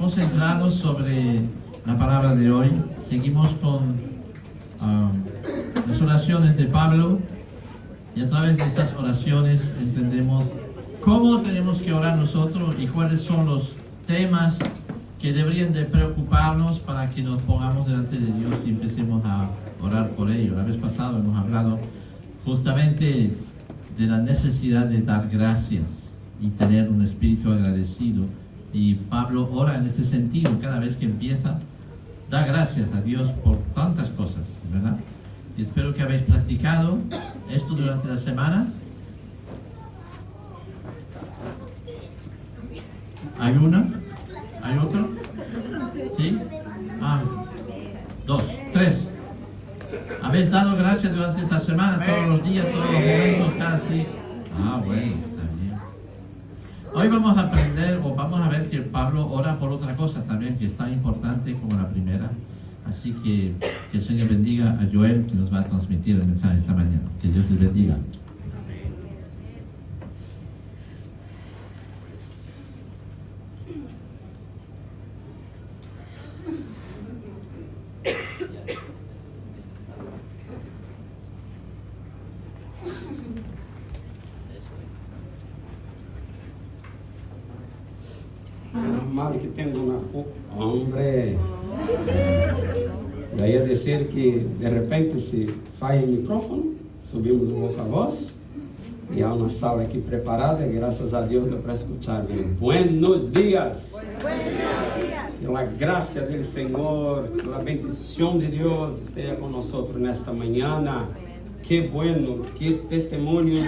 concentrados sobre la palabra de hoy. Seguimos con las oraciones de Pablo, y a través de estas oraciones entendemos cómo tenemos que orar nosotros y cuáles son los temas que deberían de preocuparnos para que nos pongamos delante de Dios y empecemos a orar por ello. La vez pasada hemos hablado justamente de la necesidad de dar gracias y tener un espíritu agradecido, y Pablo ora en este sentido. Cada vez que empieza, da gracias a Dios por tantas cosas, ¿verdad? Y espero que habéis practicado esto durante la semana. ¿Hay una? ¿Hay otro? ¿Sí? Dos, tres. ¿Habéis dado gracias durante esta semana, todos los días, todos los momentos, casi? Bueno, está bien. Hoy vamos a aprender, o vamos a ver que Pablo ora por otra cosa también, que es tan importante como la primera. Así que el Señor bendiga a Joel, que nos va a transmitir el mensaje esta mañana. Que Dios les bendiga. Normal que tengo una hombre. Daí a dizer que de repente se faz o microfone, subimos um pouco a voz, e há uma sala aqui preparada, e graças a Deus deu para escutar bem. Buenos dias! Pela graça do Senhor, pela bendição de Deus, esteja conosco nesta manhã. Que bueno, que testemunho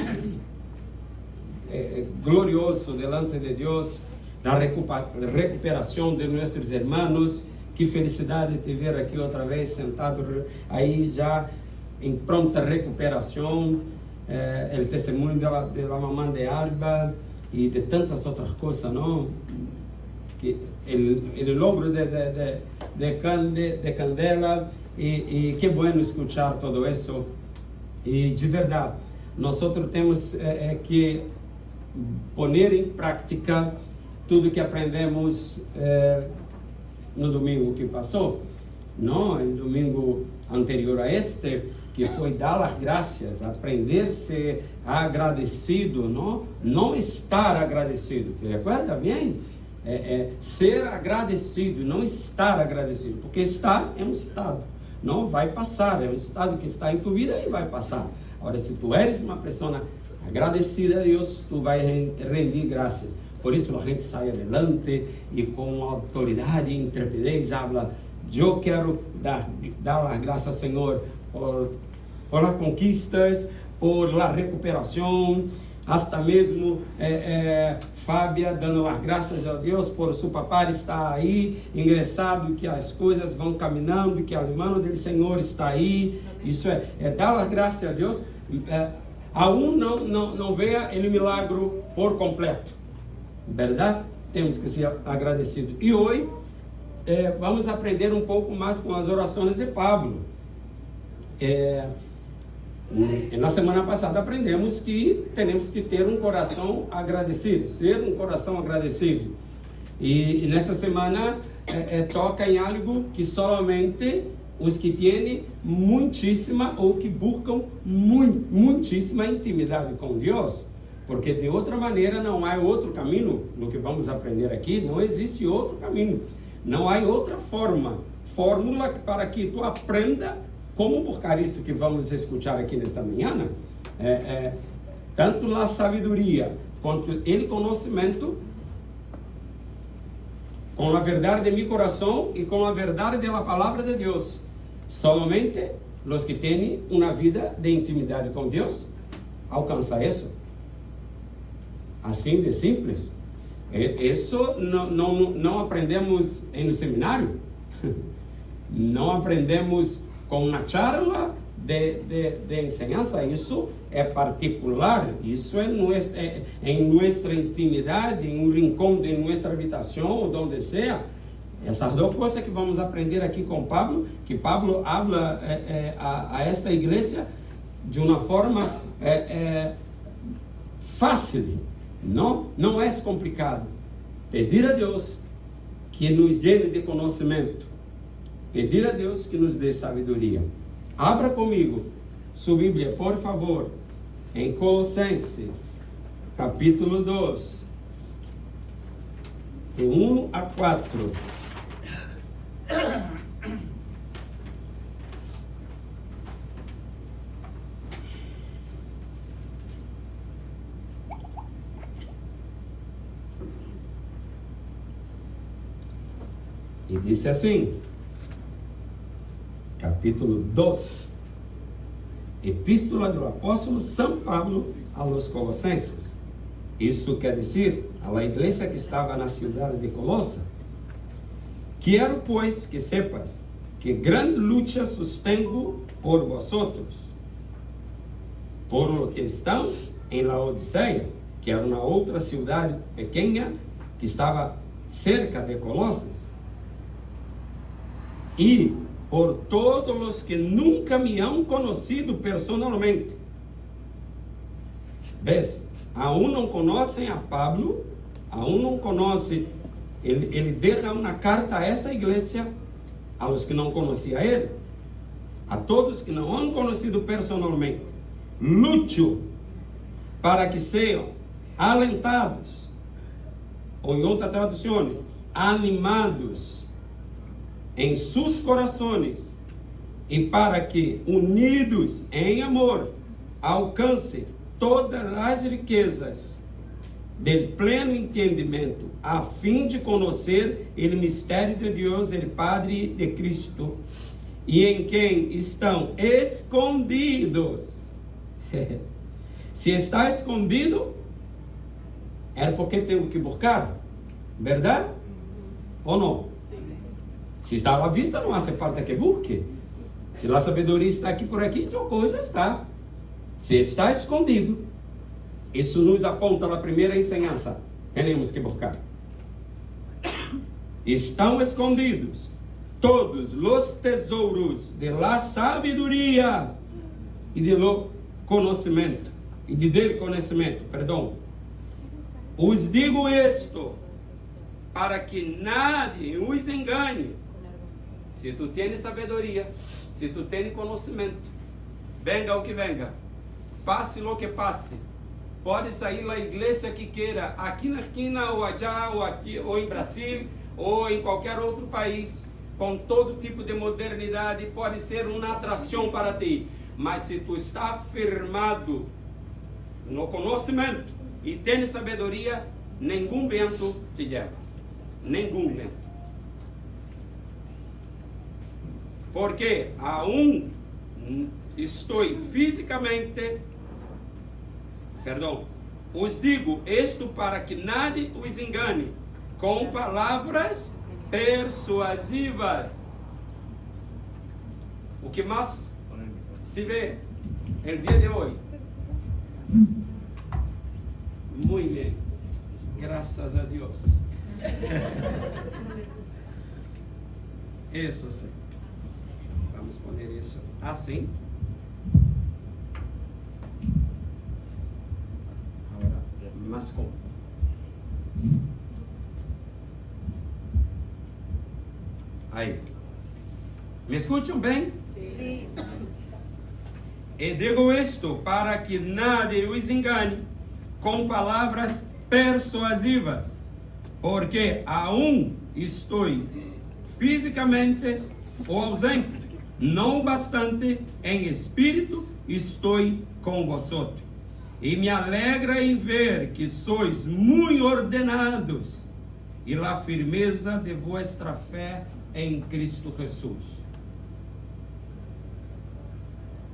glorioso delante de Deus, da recuperação de nossos irmãos. Que felicidade te ver aqui outra vez sentado aí já em pronta recuperação. O testemunho da mamãe de Alba e de tantas outras coisas, não? Que o logro de Candela, e que bueno escuchar todo isso. E de verdade, nós temos que pôr em prática tudo que aprendemos no domingo que passou, não? No domingo anterior a este, que foi dar as graças, aprender a ser agradecido, não estar agradecido. Te recorda bem? Ser agradecido, não estar agradecido, porque estar é um estado, não vai passar, é um estado que está em tua vida e vai passar. Agora, se tu eres uma pessoa agradecida a Deus, tu vai render graças. Por isso a gente sai adelante e com autoridade e intrepidez habla: eu quero dar as graças, Senhor, por as conquistas, por a recuperação, hasta mesmo Fábia dando as graças a Deus por seu papai estar aí ingressado, que as coisas vão caminhando, que a mão do Senhor está aí. Isso é dar as graças a Deus. Aún não veja o milagre por completo, verdade? Temos que ser agradecidos. E hoje vamos aprender um pouco mais com as orações de Pablo. Na semana passada aprendemos que temos que ter um coração agradecido, ser um coração agradecido. E nesta semana toca em algo que somente os que têm muitíssima ou que buscam muitíssima intimidade com Deus, porque de outra maneira não há outro caminho. No que vamos aprender aqui, não existe outro caminho, não há outra fórmula para que tu aprenda como buscar isso que vamos escutar aqui nesta manhã. Tanto a sabedoria quanto o conhecimento, com a verdade de meu coração e com a verdade da palavra de Deus. Somente os que têm uma vida de intimidade com Deus alcançam isso. Assim de simples. Isso não aprendemos no seminário, não aprendemos com uma charla de enseñanza. Isso é particular, isso é em nossa intimidade, em um rincão de nossa habitação, ou onde seja. Essas duas coisas que vamos aprender aqui com Pablo, que Pablo habla a esta igreja de uma forma fácil, não é complicado. Pedir a Deus que nos llene de conhecimento. Pedir a Deus que nos dê sabedoria. Abra comigo sua Bíblia, por favor, em Colossenses, capítulo 2, de 1 a 4. E disse assim, capítulo 2, Epístola do Apóstolo São Paulo a los Colossenses. Isso quer dizer, a igreja que estava na cidade de Colossa. Quero, pois, que sepas que grande luta sustengo por vosotros, por lo que estão em Laodiceia, que era uma outra cidade pequena que estava cerca de Colossos, e por todos os que nunca me han conhecido personalmente. Vês, aún não conhecem a Pablo, aún não conhecem, ele deixa uma carta a esta igreja, a los que não conheciam ele, a todos que não han conhecido personalmente. Luto para que sejam alentados, ou em outras traduções, animados em seus corações, e para que, unidos em amor, alcancem todas as riquezas del pleno entendimento, a fim de conhecer o mistério de Deus, o Padre de Cristo, e em quem estão escondidos. Se está escondido, é porque tenho que buscar, verdade? Ou não? Se está à vista, não hace falta que busque. Se a sabedoria está aqui por aqui, então coisa está. Se está escondido, isso nos aponta na primeira ensinança. Temos que buscar. Estão escondidos todos os tesouros de la sabedoria e de lo conhecimento. E de dele conhecimento, perdão. Os digo isto, para que nadie os engane. Se tu tens sabedoria, se tu tens conhecimento, venga o que venga, passe o que passe, pode sair da igreja que queira, aqui na esquina, ou allá, ou aqui, ou em Brasil, ou em qualquer outro país, com todo tipo de modernidade, pode ser uma atração para ti. Mas se tu está firmado no conhecimento e tens sabedoria, nenhum vento te leva. Nenhum vento. Porque aún estou fisicamente, os digo isto para que nadie os engane, com palavras persuasivas. O que mais se vê no dia de hoje? Muito bem, graças a Deus. Isso sim. Vamos poner isso assim. Agora, mais com. Aí. Me escutam bem? Sim. E digo isto para que nadie os engane com palavras persuasivas, porque aún estou fisicamente ou ausente, não bastante em espírito estou com vosotros. E me alegra em ver que sois muito ordenados e a firmeza de vuestra fé em Cristo Jesus.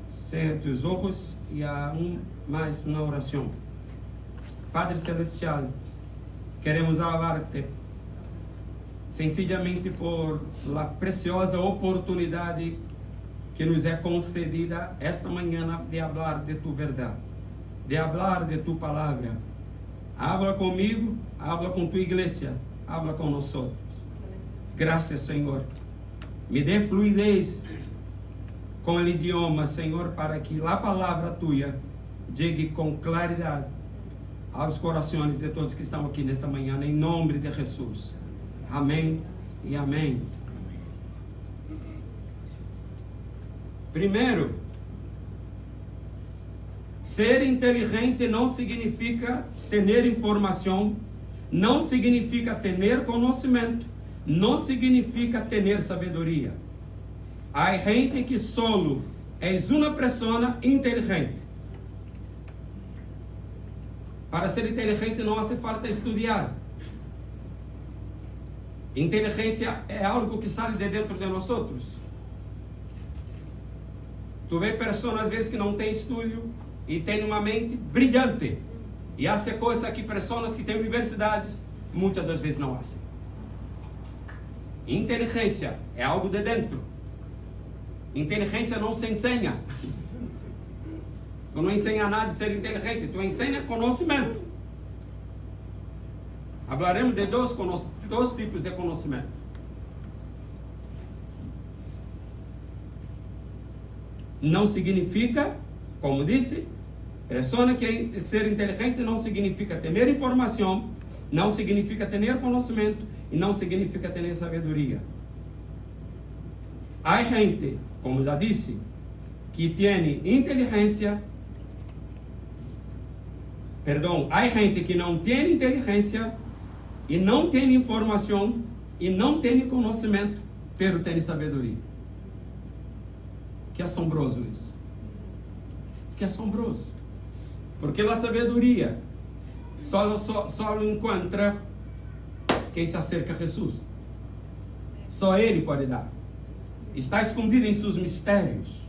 Cerra tus ojos e há mais uma oração. Padre Celestial, queremos alabar-te sencillamente por la preciosa oportunidade que nos é concedida esta manhã de falar de tu verdade, de falar de tu palavra. Habla comigo, habla com tu igreja, habla com nós. Graças, Senhor. Me dê fluidez com o idioma, Senhor, para que a palavra tua chegue com claridade aos corações de todos que estão aqui nesta manhã, em nome de Jesus. Amém e amém. Primeiro, ser inteligente não significa ter informação, não significa ter conhecimento, não significa ter sabedoria. Há gente que solo é uma pessoa inteligente. Para ser inteligente não hace falta estudar. Inteligência é algo que sai de dentro de nós outros. Tu vê pessoas às vezes que não têm estudo e têm uma mente brilhante e fazem coisas que pessoas que têm universidades muitas das vezes não fazem. Inteligência é algo de dentro. Inteligência não se ensina. Tu não ensina nada de ser inteligente, tu ensina conhecimento. Falaremos de dois tipos de conhecimento. Não significa, como disse, pessoa que é ser inteligente não significa ter informação, não significa ter conhecimento e não significa ter sabedoria. Há gente, como já disse, que tem inteligência. Há gente que não tem inteligência e não tem informação e não tem conhecimento, pero tem sabedoria. Que assombroso isso. Que assombroso. Porque a sabedoria só encontra quem se acerca a Jesus. Só Ele pode dar. Está escondido em seus mistérios.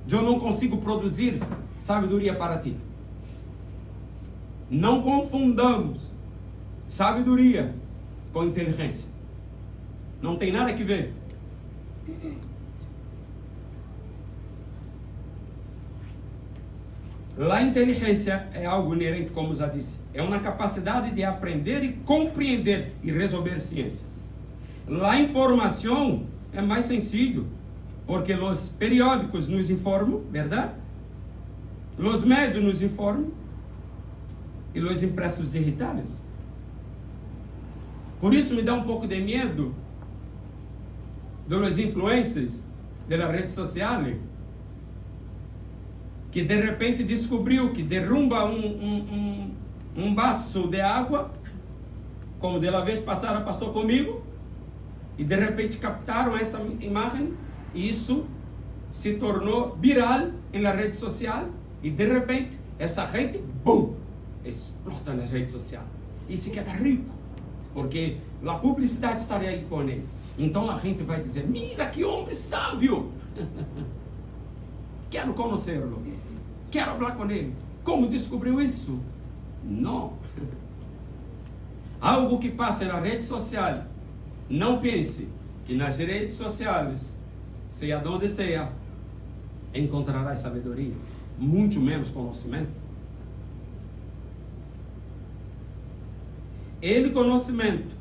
Eu não consigo produzir sabedoria para ti. Não confundamos sabedoria com inteligência. Não tem nada que ver. A inteligência é algo inerente, como já disse. É uma capacidade de aprender e compreender e resolver ciências. A informação é mais sencillo, porque os periódicos nos informam, verdade? Os médios nos informam e os impressos digitais. Por isso me dá um pouco de medo dos influencers da rede social, que de repente descobriu que derruba um vaso de água, como de la vez passada passou comigo, e de repente captaram esta imagem, e isso se tornou viral na rede social, e de repente essa gente, bum, explota na rede social. E se queda rico, porque a publicidade estaria aí com ele. Então a gente vai dizer, mira que homem sábio. Quero conhecê-lo. Quero falar com ele. Como descobriu isso? Não. Algo que passa na rede social. Não pense que nas redes sociais, seja onde seja, encontrarás sabedoria. Muito menos conhecimento. El conhecimento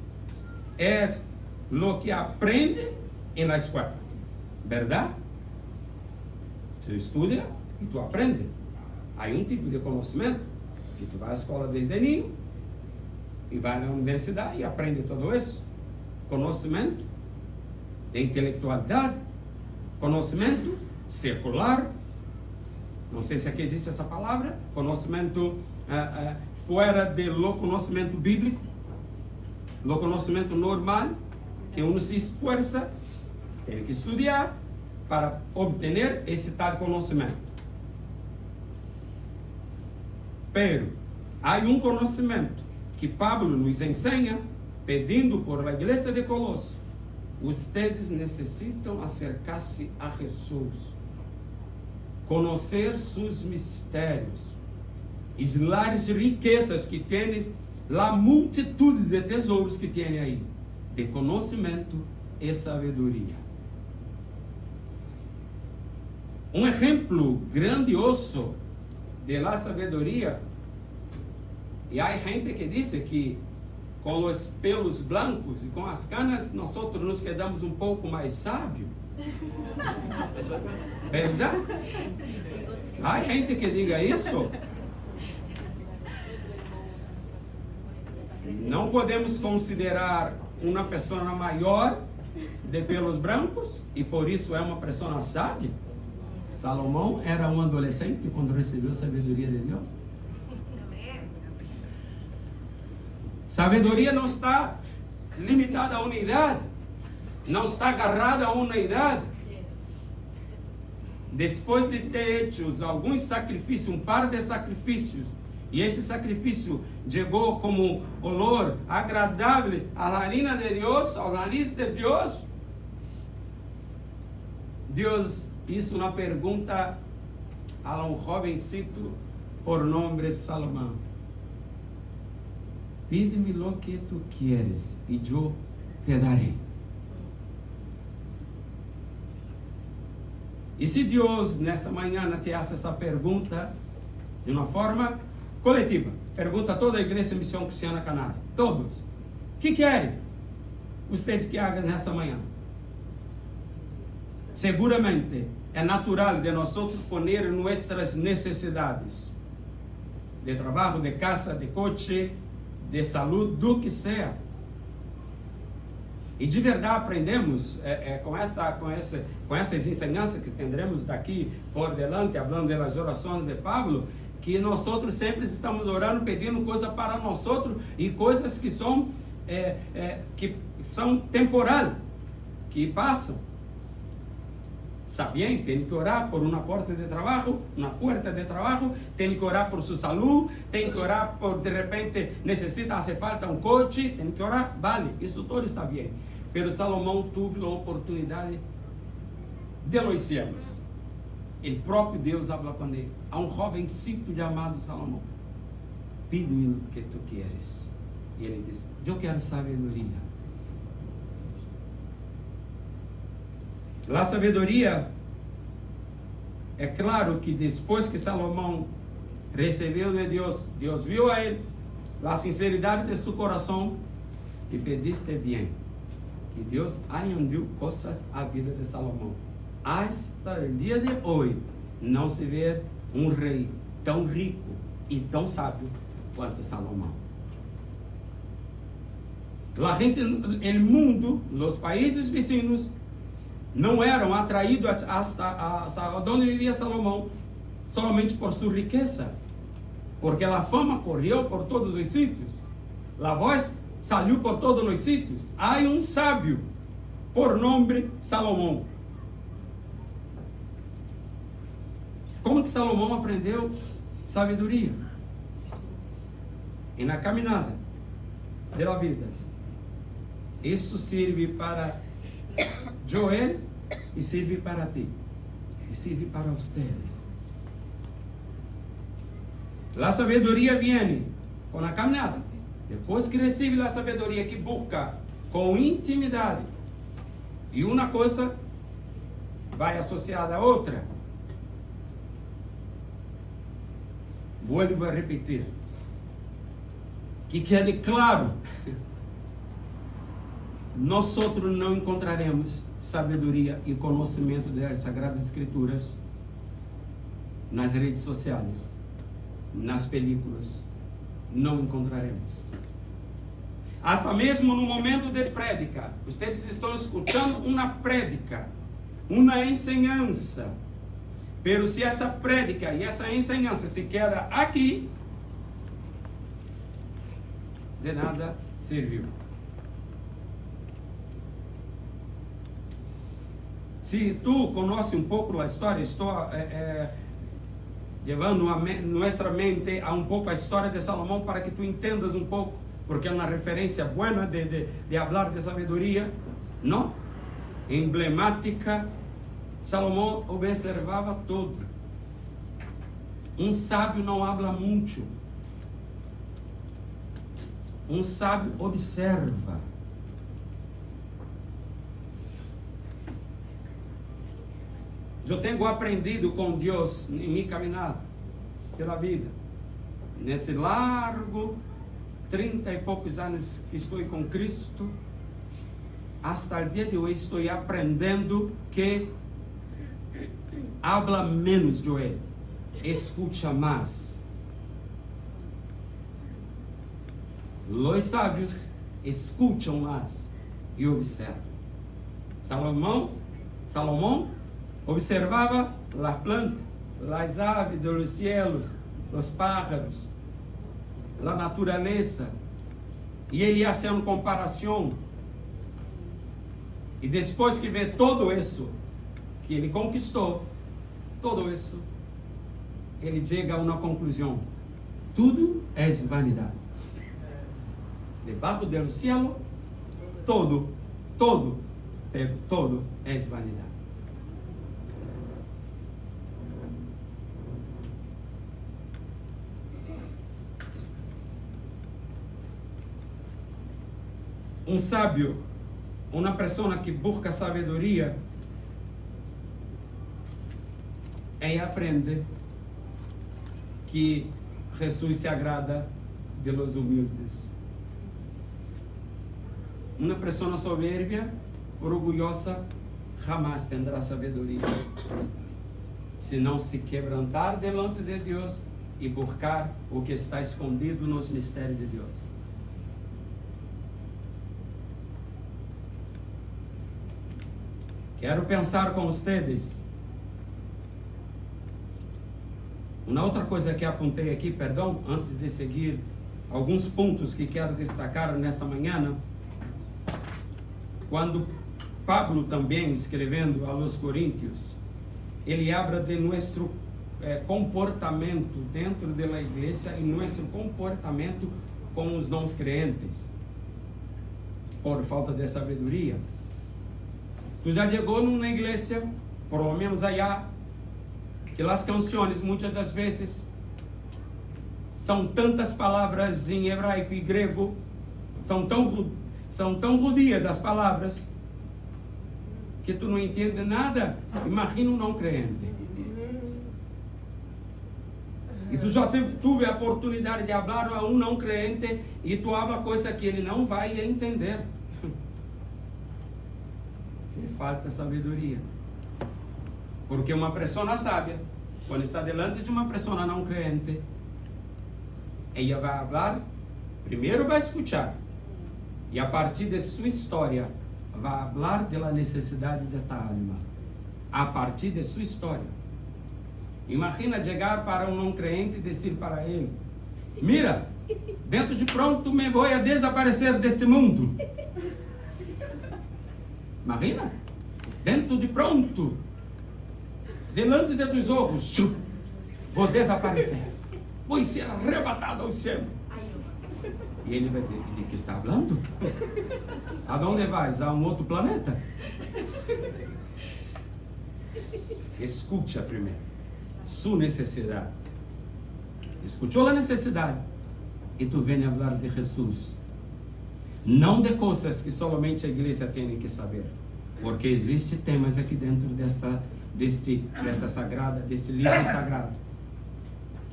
é o que aprende na escola. Verdade? Tu estuda e tu aprende. Há um tipo de conhecimento que tu vai à escola desde ninho e vai na universidade e aprende tudo isso. Conhecimento de intelectualidade, conhecimento secular. Não sei se aqui existe essa palavra. Conhecimento fora do conhecimento bíblico, do conhecimento normal, que uno se esforça, tem que estudar para obter esse tal conhecimento. Pero há um conhecimento que Pablo nos ensina, pedindo por a igreja de Colossos: ustedes necessitam acercar-se a Jesus, conhecer seus mistérios, e as riquezas que tem, a multitude de tesouros que tem aí, de conhecimento e sabedoria. Um exemplo grandioso de la sabedoria, e há gente que diz que com os pelos blancos e com as canas, nós outros nos quedamos um pouco mais sábios. Verdade? Há gente que diga isso. Não podemos considerar uma pessoa maior de pelos brancos e por isso é uma pessoa sábia. Salomão era um adolescente quando recebeu a sabedoria de Deus. Sabedoria não está limitada a uma idade, não está agarrada a uma idade. Depois de ter hecho alguns sacrifícios, um par de sacrifícios, e esse sacrifício chegou como olor agradável à narina de Deus, ao nariz de Deus, Deus hizo uma pergunta a um jovencito por nome Salomão: pide-me lo que tu quieres e eu te darei. E se Deus nesta manhã te hace essa pergunta de uma forma coletiva, pergunta a toda a igreja Missão Cristiana Canária, todos, o que querem vocês que hagam nesta manhã? Seguramente é natural de nós poner nossas necessidades de trabalho, de casa, de coche, de saúde, do que seja. E de verdade aprendemos com essas ensinanças que tendremos daqui por delante, falando das orações de Pablo, que nós sempre estamos orando, pedindo coisas para nós e coisas que são temporais, que passam. Está bem? Tem que orar por uma porta de trabalho, tem que orar por sua saúde, tem que orar por, de repente, hace falta um coche, tem que orar, vale, isso tudo está bem. Pero Salomão teve a oportunidade de los cielos. O próprio Deus habla com ele, a um jovencito chamado Salomão: pide-me o que tu queres. E ele diz: eu quero sabedoria. A sabedoria, é claro que depois que Salomão recebeu de Deus, Deus viu a ele a sinceridade de seu coração e pediste bem. E Deus añadiu coisas à vida de Salomão. Hasta o dia de hoje, não se vê um rei tão rico e tão sábio quanto Salomão. A gente, o mundo, os países vizinhos, não eram atraídos hasta onde vivia Salomão somente por sua riqueza, porque a fama correu por todos os sítios, a voz saiu por todos os sítios. Há um sábio por nome Salomão. Como que Salomão aprendeu sabedoria? E na caminhada da vida. Isso serve para Joel e serve para ti. E serve para vocês. A sabedoria vem com a caminhada. Depois que recebe a sabedoria, que busca com intimidade. E uma coisa vai associada a outra. Vuelvo a repetir. Que quede claro. Nós não encontraremos sabedoria e conhecimento das Sagradas Escrituras nas redes sociais, nas películas. Não encontraremos. Até mesmo no momento de prédica, vocês estão escutando uma prédica, uma ensinança. Pero se essa prédica e essa ensinança se queda aqui, de nada serviu. Se tu conhece um pouco a história, estou levando nossa mente a um pouco a história de Salomão para que tu entendas um pouco, porque é uma referência boa de falar de sabedoria, não? Emblemática. Salomão observava tudo. Um sábio não habla muito. Um sábio observa. Eu tenho aprendido com Deus em minha caminhada pela vida. Nesse largo 30 e poucos anos que estou com Cristo, hasta o dia de hoje estou aprendendo que habla menos, Joel, escucha mais. Os sábios escutam mais. e observa. Salomão observava as plantas, as aves dos cielos, os pájaros, a natureza, e ele ia fazendo comparação. E depois que vê tudo isso que ele conquistou, tudo isso, ele chega a uma conclusão: tudo é vanidade. Debaixo do cielo, todo é vanidade. Um sábio, uma pessoa que busca sabedoria, aprende que Jesus se agrada de los humildes. Uma pessoa soberbia, orgulhosa, jamais terá sabedoria, se não se quebrantar delante de Deus e buscar o que está escondido nos mistérios de Deus. Quero pensar com vocês. Uma outra coisa que apontei aqui, perdão, antes de seguir, alguns pontos que quero destacar nesta manhã. Quando Pablo também, escrevendo a los Coríntios, ele habla de nosso comportamento dentro da igreja e nosso comportamento com os não crentes, por falta de sabedoria. Tu já chegou numa igreja, por lo menos allá, que as canções muitas das vezes são tantas palavras em hebraico e grego, são tão rudias as palavras, que tu não entende nada. Imagina um não crente. E tu já teve a oportunidade de falar a um não crente e tu habla coisa que ele não vai entender. Te falta sabedoria. Porque uma pessoa sábia, quando está delante de uma pessoa não crente, ela vai falar, primeiro vai escutar, e a partir de sua história, vai falar da necessidade desta alma. A partir de sua história. Imagina chegar para um não crente e dizer para ele: mira, dentro de pronto me vou a desaparecer deste mundo. Imagina, dentro de pronto, delante de teus olhos, vou desaparecer, vou ser arrebatado ao céu. E ele vai dizer: de que está falando? Aonde vais? A um outro planeta? Escute primeiro sua necessidade. Escutou a necessidade e tu vem a falar de Jesus, não de coisas que somente a igreja tem que saber, porque existem temas aqui dentro desta sagrada, deste livro sagrado,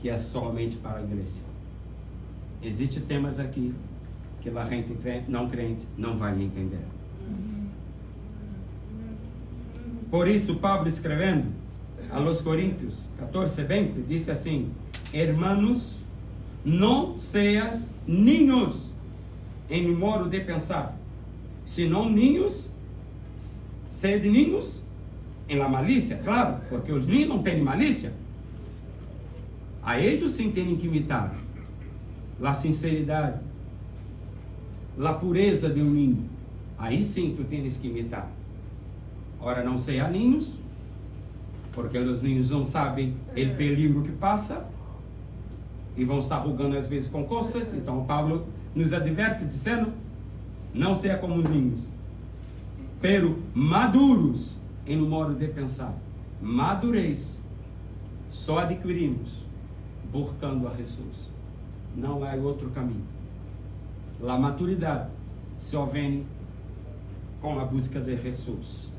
que é somente para a igreja. Existem temas aqui que a gente não crente não vai entender. Por isso, Pablo, escrevendo a los Coríntios 14:20, disse assim: hermanos, não seas ninhos em modo de pensar, senão ninhos, sede ninhos em la malícia. Claro, porque os ninhos não têm malícia. A eles sim têm que imitar a sinceridade, a pureza de um ninho. Aí sim tu tens que imitar. Ora, não seja ninhos, porque os ninhos não sabem o perigo que passa e vão estar rogando às vezes com coisas. Então Paulo nos adverte dizendo: não seja como os ninhos, pero maduros em um modo de pensar. Madurez só adquirimos buscando a Jesus. Não há outro caminho. A maturidade só vem com a busca de Jesus.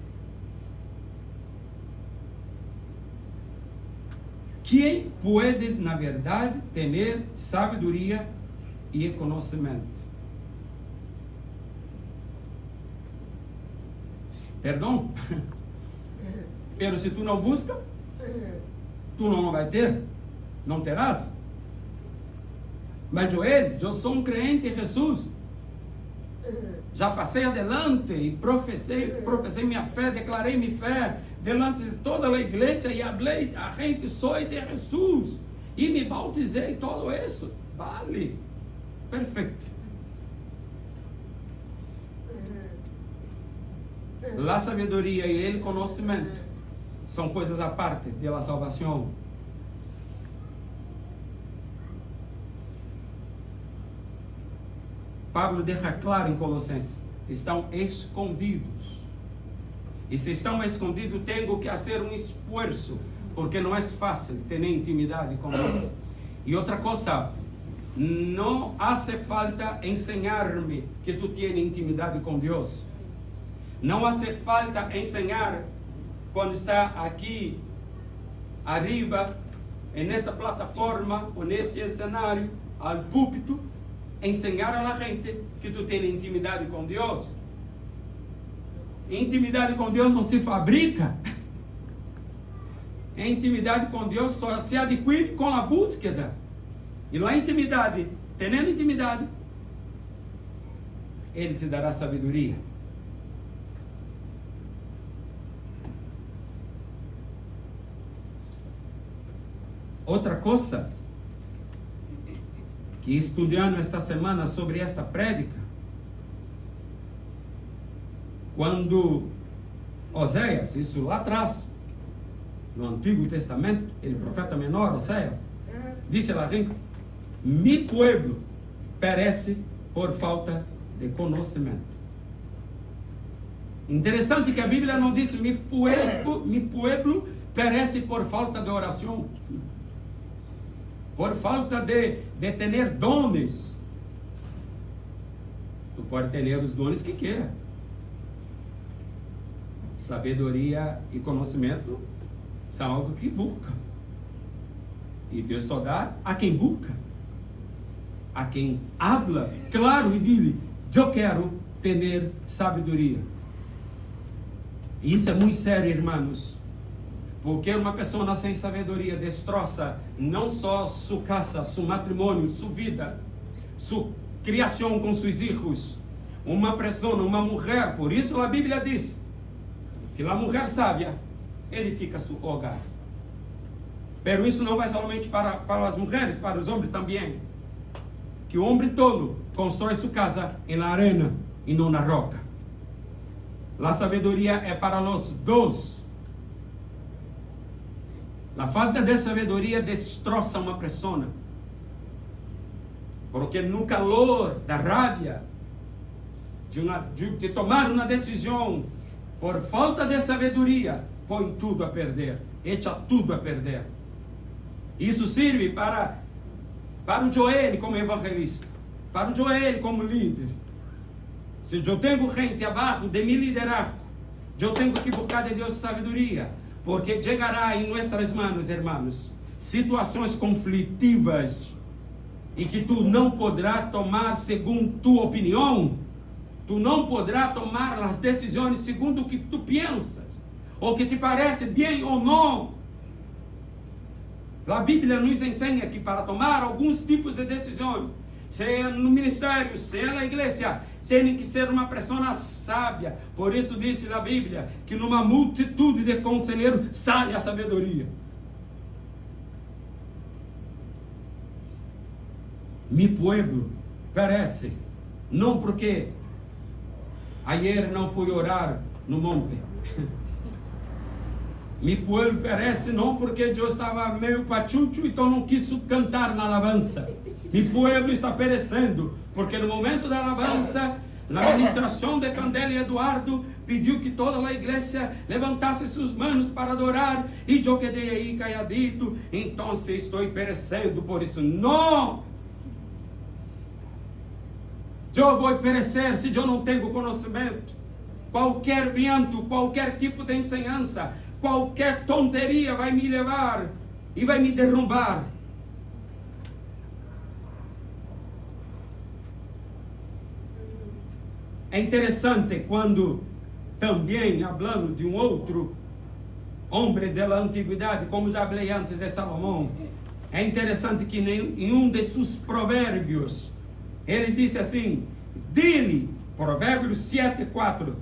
Quem puedes, na verdade, ter sabedoria e conhecimento? Perdão? Pero se tu não busca, tu não vai ter, não terás. Mas eu sou um crente em Jesus. Já passei adelante e professei minha fé, declarei minha fé delante de toda a igreja e falei a gente soy de Jesus e me bautizei, todo isso. Vale, perfeito. A sabedoria e o conhecimento são coisas à parte da salvação. Pablo deixa claro em Colossenses: estão escondidos. E se estão escondidos, tenho que fazer um esforço, porque não é fácil ter intimidade com Deus. E outra coisa, não hace falta ensinar-me que tu tens intimidade com Deus. Não hace falta ensinar quando está aqui, arriba, nesta plataforma, ou neste cenário, ao púlpito, ensinar a gente que tu tens intimidade com Deus. Intimidade com Deus não se fabrica. A intimidade com Deus só se adquire com a búsqueda. E lá intimidade, tendo intimidade, Ele te dará sabedoria. Outra coisa que estudando esta semana sobre esta prédica, quando Oséias, isso lá atrás, no Antigo Testamento, ele profeta menor, Oséias, disse a gente: mi pueblo perece por falta de conhecimento. Interessante que a Bíblia não diz mi pueblo perece por falta de oração, por falta de ter dones. Tu pode ter os dones que queira. Sabedoria e conhecimento são algo que busca. E Deus só dá a quem busca. A quem habla, claro, e diz: eu quero ter sabedoria. E isso é muito sério, irmãos. Porque uma pessoa sem sabedoria destroça não só sua casa, seu matrimônio, sua vida, sua criação com seus filhos. Uma pessoa, uma mulher, por isso a Bíblia diz que a mulher sábia edifica seu hogar. Pero isso não vai somente para as mulheres, para os homens também. Que o homem tolo constrói sua casa na arena e não na roca. A sabedoria é para os dois. A falta de sabedoria destroça uma pessoa. Porque no calor da raiva, de tomar uma decisão, por falta de sabedoria, põe tudo a perder, echa tudo a perder. Isso serve para o Joel como evangelista, para o Joel como líder. Se eu tenho gente abaixo de me liderar, eu tenho que buscar de Deus sabedoria, porque chegará em nossas mãos, irmãos, situações conflitivas e que tu não poderás tomar segundo tua opinião. Tu não poderás tomar as decisões segundo o que tu pensas, ou que te parece bem ou não. A Bíblia nos ensina que para tomar alguns tipos de decisões, seja no ministério, seja na igreja, tem que ser uma pessoa sábia. Por isso diz a Bíblia que numa multitude de conselheiros sai a sabedoria. Mi pueblo perece, não porque ayer não fui orar no monte. Mi pueblo perece não porque eu estava meio pachucho, então não quis cantar na alabança. Mi pueblo está perecendo porque no momento da alabança, na ministração de Candela e Eduardo, pediu que toda a igreja levantasse suas mãos para adorar, e eu quedei aí calladito, então estou perecendo por isso. Não! Eu vou perecer se eu não tenho conhecimento. Qualquer vento, qualquer tipo de ensinança, qualquer tonteria vai me levar e vai me derrubar. É interessante quando também falando de um outro homem da antiguidade, como já falei antes de Salomão, é interessante que em um de seus provérbios ele disse assim: dile Provérbios 7:4.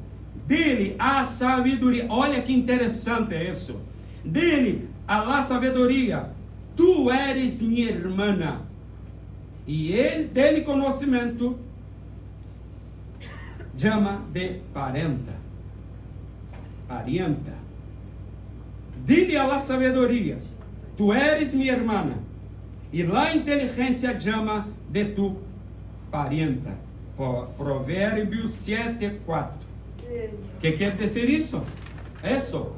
Dele a sabedoria. Olha que interessante isso. Dele a la sabedoria. Tu eres minha irmã. E ele, dele conhecimento, chama de parenta. Parienta. Dile a la sabedoria. Tu eres minha irmã. E la inteligência chama de tu parienta. Provérbios 7:4. Que quer dizer isso? Isso.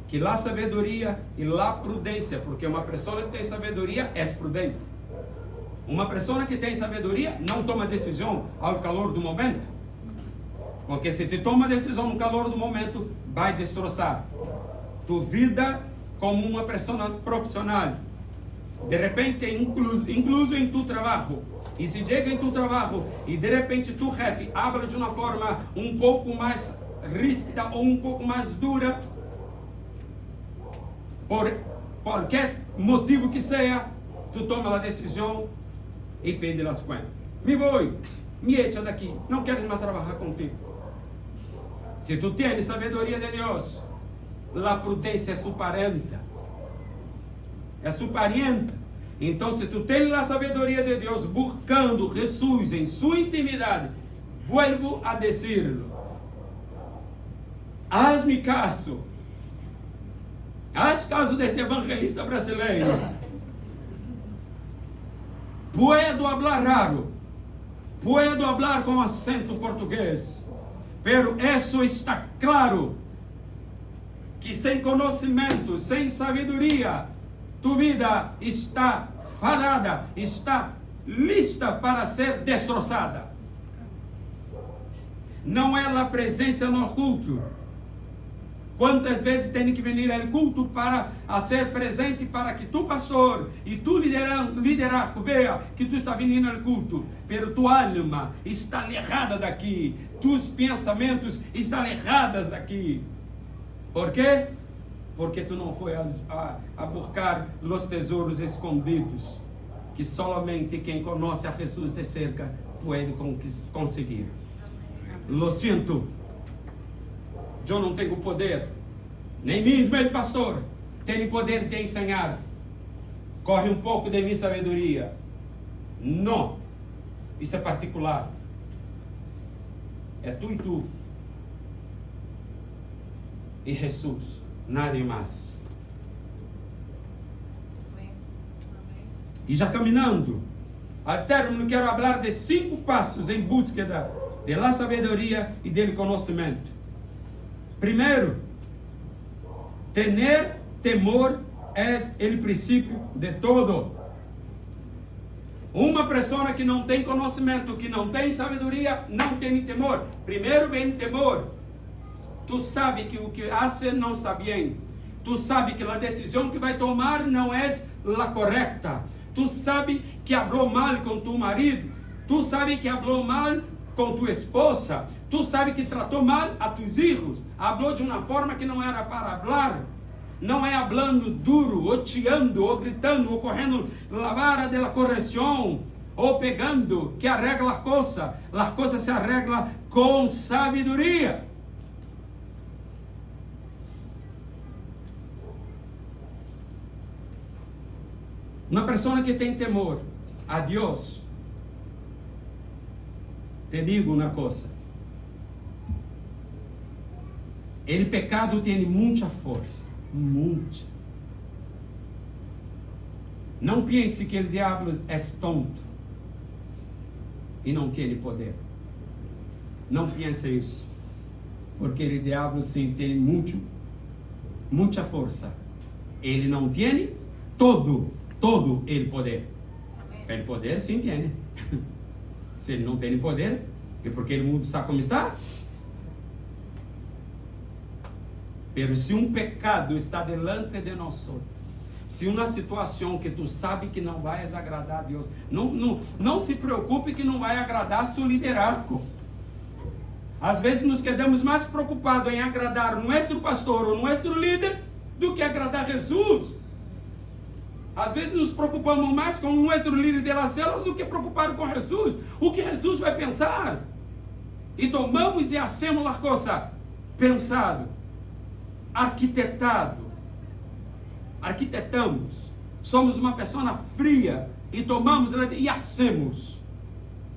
Que la sabedoria e la prudência, porque uma pessoa que tem sabedoria é prudente. Uma pessoa que tem sabedoria não toma decisão ao calor do momento. Porque se te toma decisão no calor do momento, vai destroçar tua vida como uma pessoa profissional. De repente, incluso em tu trabalho. E se chega em tu trabalho e de repente tu chefe habla de uma forma um pouco mais ríspida ou um pouco mais dura, por qualquer motivo que seja, tu toma a decisão e pede as contas. Me vou, me echa daqui, não quero mais trabalhar contigo. Se tu tens sabedoria de Deus, a prudência é sua parenta. É sua parienta. Então, se tu tens a sabedoria de Deus, buscando Jesus em sua intimidade, vuelvo a dizer-lo. Haz-me caso. Haz caso desse evangelista brasileiro. Puedo falar raro. Puedo falar com acento português. Pero isso está claro. Que sem conhecimento, sem sabedoria, tua vida está fadada, está lista para ser destroçada. Não é a presença no culto. Quantas vezes tem que vir ao culto para ser presente para que tu pastor e tu liderar veja que tu está vindo ao culto, pero tua alma está alejada daqui, tus pensamentos estão alejados daqui. Por quê? Porque tu não foi a buscar os tesouros escondidos, que somente quem conhece a Jesus de cerca pode conseguir. Lo sinto, eu não tenho poder, nem mesmo ele, pastor, tem poder de ensinar. Corre um pouco de minha sabedoria. Não, isso é particular. É tu e tu. E Jesus. Nada mais. E já caminhando, ao término quero falar de 5 passos em busca de la sabedoria e dele conhecimento. Primeiro, tener temor é o princípio de todo. Uma pessoa que não tem conhecimento, que não tem sabedoria, não tem temor. Primeiro vem temor. Tu sabe que o que hace não está bem. Tu sabe que a decisão que vai tomar não é a correta. Tu sabe que falou mal com tu marido. Tu sabe que falou mal com tua esposa. Tu sabe que tratou mal a tus filhos. Falou de uma forma que não era para falar. Não é falando duro, ou chiando, ou gritando, ou correndo a vara da correção, ou pegando, que arregla as coisas. As coisas se arreglam com sabedoria. Uma pessoa que tem temor a Deus, te digo uma coisa, o pecado tem muita força, muita. Não pense que o diabo é tonto e não tem poder. Não pense isso, porque o diabo sim tem muita força. Ele não tem todo ele poder. Ele poder sim tem. Se ele não tem poder, é porque o mundo está como está. Pero se um pecado está delante de nós, se uma situação que tu sabe que não vai agradar a Deus, não se preocupe que não vai agradar seu liderazgo. Às vezes nos quedamos mais preocupados em agradar nosso pastor ou nosso líder do que agradar Jesus. Às vezes nos preocupamos mais com o nosso líder da célula do que preocupar com Jesus. O que Jesus vai pensar? e tomamos e hacemos as coisas pensado, arquitetamos. Somos uma pessoa fria e tomamos e hacemos.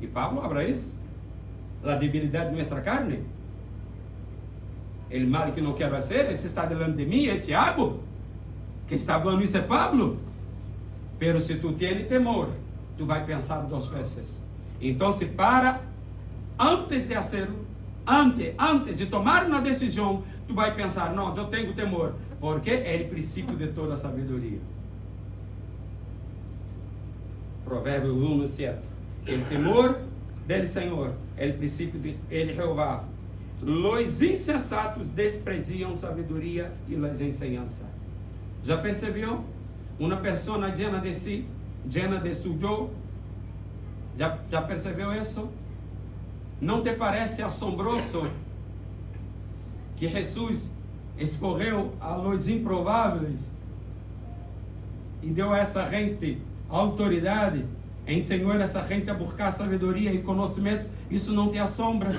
E Pablo habla isso. A debilidade de nossa carne. O mal que não quero fazer, esse está delante de mim, esse hago. Quem está falando isso é Pablo. Pero se tu tens temor, tu vai pensar 2 vezes. Então se para, antes de hacerlo, antes de tomar uma decisão, tu vai pensar, não, eu tenho temor, porque é o princípio de toda a sabedoria. Provérbios 1:7. O temor del Senhor é o princípio de Jeová. Los insensatos despreciam sabedoria e las enseñanças. Já percebeu? Uma pessoa llena de si, llena de su yo. Já percebeu isso? Não te parece assombroso que Jesus escorreu a los improváveis e deu a essa gente autoridade, ensinou essa gente a buscar sabedoria e conhecimento? Isso não te assombra?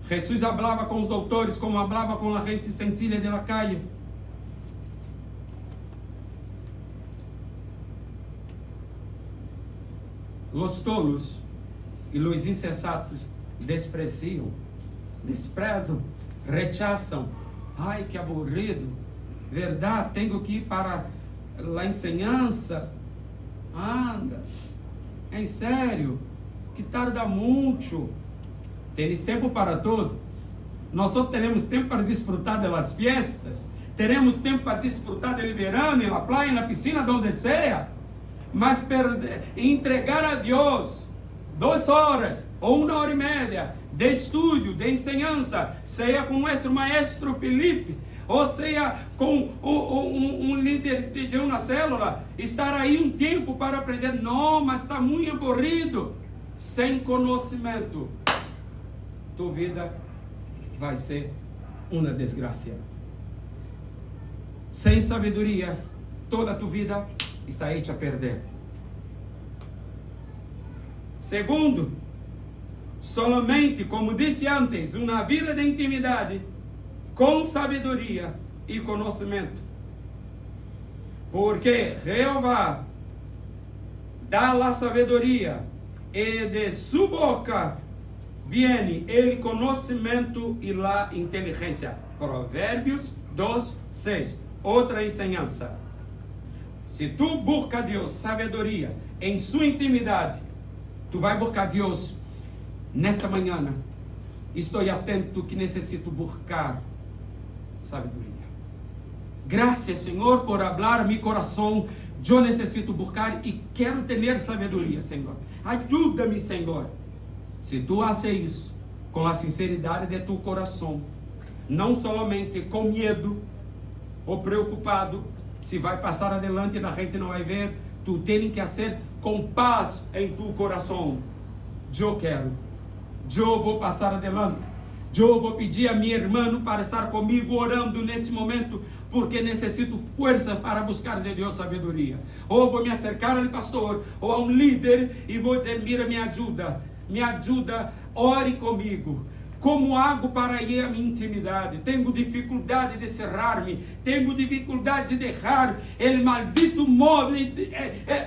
Jesus falava com os doutores como falava com a gente sencilla de la calle. Los tolos e los insensatos desprezam, rechazam. Ai, que aburrido. Verdade, tenho que ir para a enseñança. Anda, em sério, que tarda muito. Tens tempo para tudo. Nós só teremos tempo para desfrutar das fiestas. Teremos tempo para desfrutar do verano, na praia, na piscina, onde seja. Mas entregar a Deus 2 horas ou 1h30 de estudo, de enseñança, seja com nosso maestro Felipe, ou seja com um líder de uma célula, estar aí um tempo para aprender. Não, mas está muito aburrido. Sem conhecimento, tua vida vai ser uma desgraça. Sem sabedoria, toda a tua vida está hecha a perder. Segundo, somente, como disse antes, uma vida de intimidade com sabedoria e conhecimento. Porque Jeová dá a sabedoria e de sua boca viene el conhecimento e la inteligência. Provérbios 2:6. Outra enseñança. Se tu busca Deus sabedoria em sua intimidade, tu vai buscar Deus nesta manhã. Estou atento que necessito buscar sabedoria. Graças, Senhor, por falar a meu coração. Eu necessito buscar e quero ter sabedoria, Senhor. Ajuda-me, Senhor. Se tu haces isso com a sinceridade de tu coração, não somente com medo ou preocupado, se vai passar adelante e a gente não vai ver, tu tens que fazer com paz em tu coração. Eu quero, eu vou passar adelante, eu vou pedir a meu irmão para estar comigo orando nesse momento, porque necessito força para buscar de Deus sabedoria. Ou vou me acercar ao pastor ou a um líder e vou dizer: mira, me ajuda, ore comigo. Como hago para ir à minha intimidade? Tenho dificuldade de cerrar-me, tenho dificuldade de deixar o maldito móvel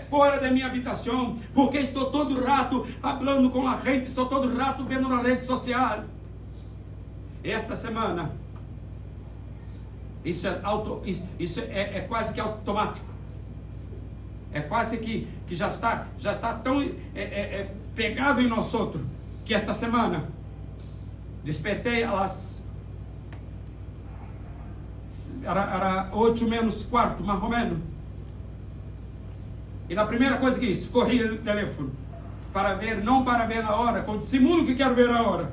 fora da minha habitação, porque estou todo rato falando com a gente, estou todo rato vendo na rede social. Esta semana, isso é quase que automático. É quase que já está tão pegado em nós outros, que esta semana despertei era 8:45, mais ou menos. E a primeira coisa que isso, corri o telefone para ver, não para ver a hora, com dissimulo que quero ver a hora.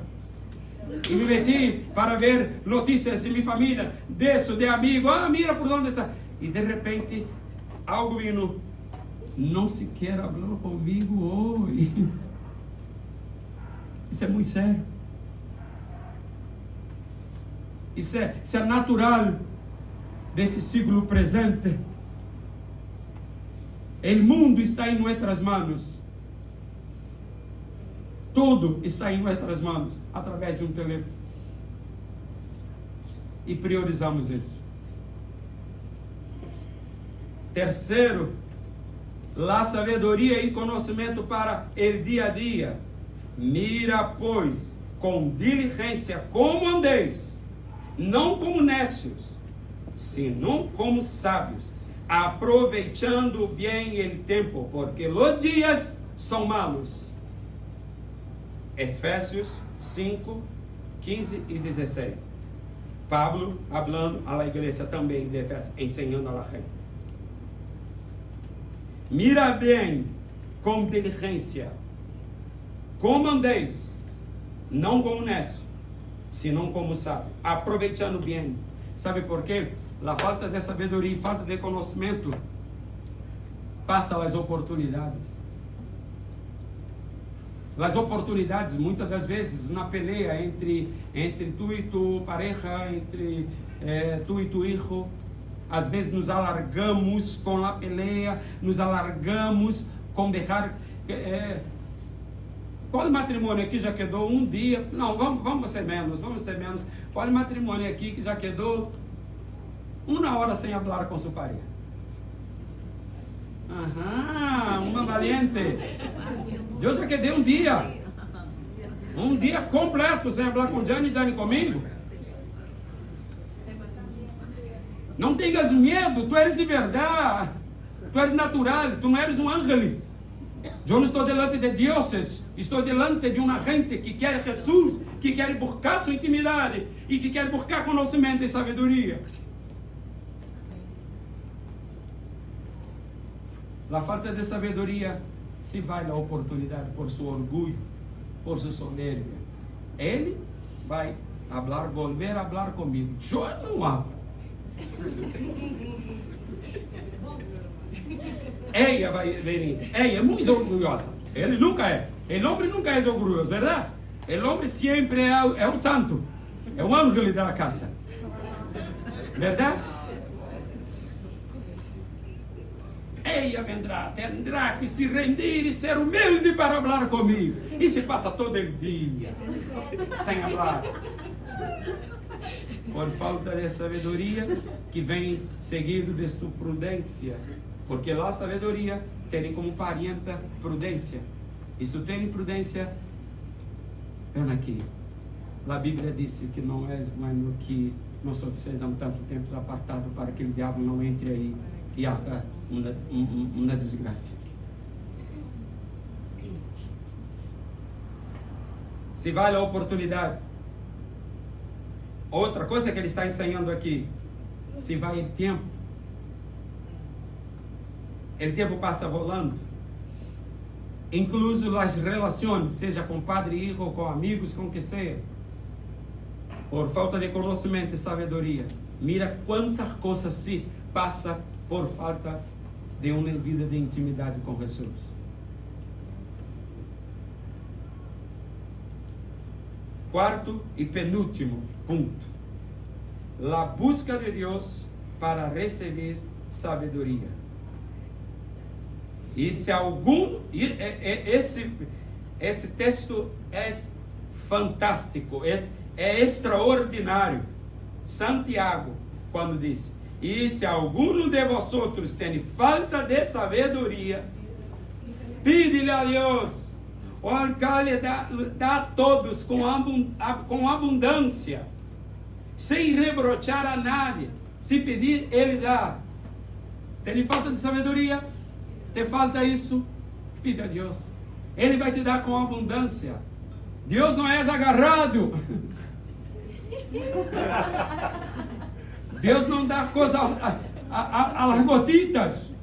E me meti para ver notícias de minha família, de amigo. Mira por onde está. E de repente, algo vindo. Não sequer falou comigo hoje. Isso é muito sério. Isso é natural desse século presente. O mundo está em nossas mãos. Tudo está em nossas mãos, através de um telefone. E priorizamos isso. Terceiro, a sabedoria e conhecimento para o dia a dia. Mira, pois, com diligência como andeis, não como nécios, senão como sábios, aproveitando bem o tempo, porque os dias são malos. Efésios 5, 15 e 16. Pablo hablando à igreja também de Efésios, ensinando a gente. Mira bem com diligência como andeis, não como nécio, senão como sábio, aproveitando bem. Sabe por quê? A falta de sabedoria e falta de conhecimento passa as oportunidades. As oportunidades, muitas das vezes, na peleia entre tu e tu pareja, entre tu e tu hijo, às vezes nos alargamos com a peleia, nos alargamos com deixar... qual matrimônio aqui já quedou um dia? Não, vamos ser menos. Qual matrimônio aqui que já quedou 1 hora sem falar com sua pareja? Uma valiente. Eu já quedei um dia completo sem falar com Jane comigo. Não tenhas medo, tu eres de verdade, tu eres natural, tu não eres um ángel. Eu não estou delante de deuses, estou delante de uma gente que quer Jesus, que quer buscar sua intimidade e que quer buscar conhecimento e sabedoria. A falta de sabedoria se vai na oportunidade por seu orgulho, por sua soberba. Ele vai volver a falar comigo. Eu não hablo. Ella vai venir. Ella é muito orgulhosa. Ele nunca é. O homem nunca é orgulhoso, verdade? O homem sempre é um santo. É um ángel da casa. Verdade? Ella terá que se rendir e ser humilde para falar comigo. E se passa todo o dia sem falar. Por falta de sabedoria, que vem seguido de sua prudência. Porque a sabedoria tem como parienta prudência. E se tem prudência, ven aqui. A Bíblia disse que não é bueno que nós sejamos tanto tempo apartados para que o diabo não entre aí e haga uma desgraça. Se vale a oportunidade. Outra coisa que ele está ensinando aqui, se vai o tempo passa volando, incluso as relações, seja com padre e hijo, com amigos, com que seja, por falta de conhecimento e sabedoria. Mira quantas coisas se passa por falta de uma vida de intimidade com Jesus. Quarto e penúltimo ponto: a busca de Deus para receber sabedoria. E se algum, esse texto é fantástico, é extraordinário. Santiago, quando diz: e se algum de vosotros tem falta de sabedoria, pide-lhe a Deus, o qual lhe dá a todos com abundância, sem reprochar a nadie. Se pedir, ele dá. Tem falta de sabedoria? Te falta isso? Pide a Deus. Ele vai te dar com abundância. Deus não é agarrado. Deus não dá coisa a largotitas.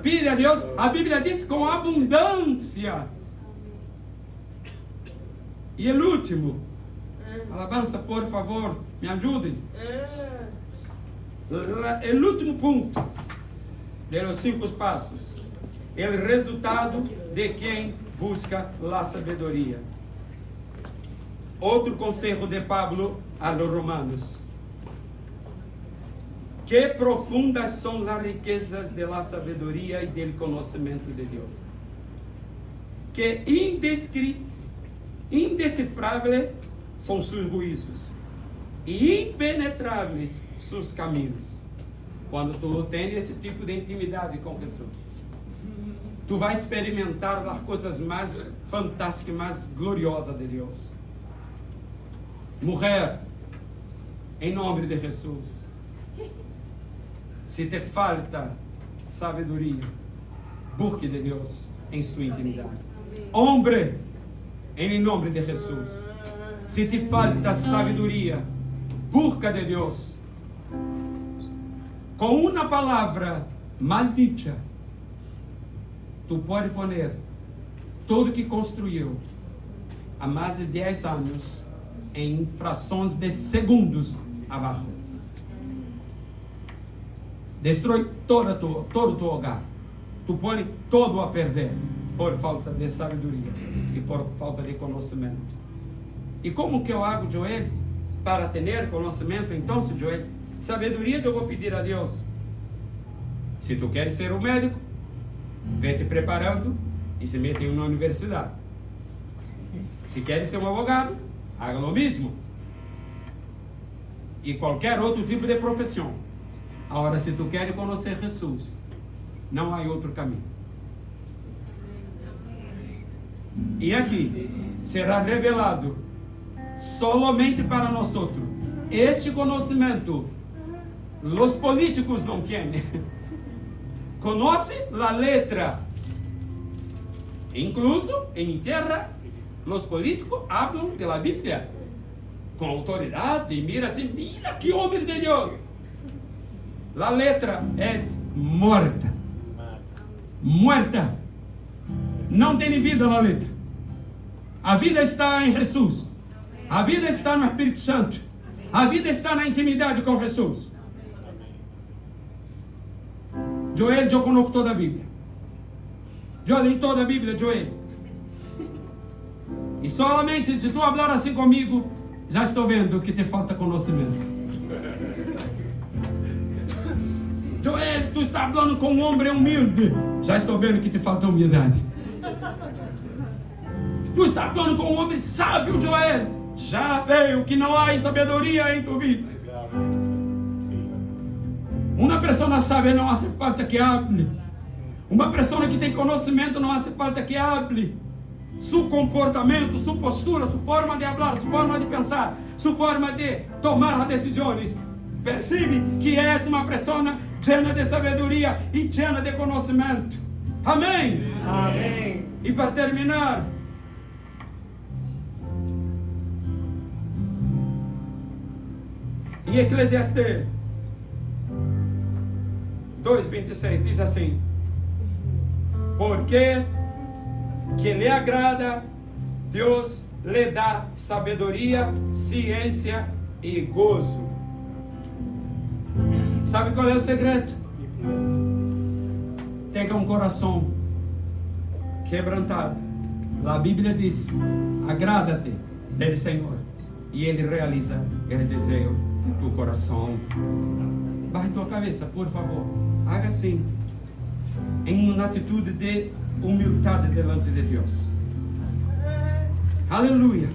Pide a Deus. A Bíblia diz com abundância. E o último. Alabança, por favor, me ajudem. O último ponto de los 5 passos. O resultado de quem busca a sabedoria. Outro conselho de Pablo a los romanos. Que profundas são as riquezas de la sabedoria e do conhecimento de Deus. Que Indecifráveis são seus juízos e impenetráveis seus caminhos. Quando tu tem esse tipo de intimidade com Jesus, tu vai experimentar as coisas mais fantásticas, mais gloriosas de Deus. Mulher, em nome de Jesus, se te falta sabedoria, busque de Deus em sua intimidade. Homem, em nome de Jesus, se te falta sabedoria, busca de Deus. Com uma palavra maldita, tu pode poner tudo que construiu há mais de 10 anos em frações de segundos abaixo. Destrói todo o teu hogar. Tu põe todo a perder por falta de sabedoria e por falta de conhecimento. E como que eu hago, Joel, para ter conhecimento? Então, Joel, sabedoria eu vou pedir a Deus. Se tu queres ser um médico, vem te preparando e se mete em uma universidade. Se queres ser um advogado, haga o mesmo. E qualquer outro tipo de profissão. Agora, se tu queres conhecer Jesus, não há outro caminho. E aqui será revelado somente para nós outros. Este conhecimento, os políticos não têm. Conhece a letra. Incluso em terra, os políticos falam da Bíblia com autoridade. E mira assim, mira que homem de Deus. A letra é morta. Muerta. Não tem vida na letra. A vida está em Jesus. A vida está no Espírito Santo. A vida está na intimidade com Jesus. Joel, eu conheço toda a Bíblia. Eu li toda a Bíblia, Joel. E solamente se tu falar assim comigo, já estou vendo que te falta conhecimento. Joel, tu está falando com um homem humilde. Já estou vendo que te falta humildade. Tu está falando com um homem sábio, Joel. Já veio que não há sabedoria em tua vida. Uma pessoa sábia não hace falta que hable. Uma pessoa que tem conhecimento não hace falta que hable. Seu comportamento, sua postura, sua forma de falar, sua forma de pensar, sua forma de tomar as decisões, percebe que é uma pessoa cheia de sabedoria e cheia de conhecimento. Amém? Amém. E para terminar, em Eclesiastes 2:26 diz assim: porque que lhe agrada, Deus lhe dá sabedoria, ciência e gozo. Sabe qual é o segredo? Tenha um coração quebrantado. A Bíblia diz: agrada-te dele, Senhor, e Ele realiza o desejo de tu coração. Baixe tua cabeça, por favor. Haga assim, em uma atitude de humildade delante de Deus. Aleluia.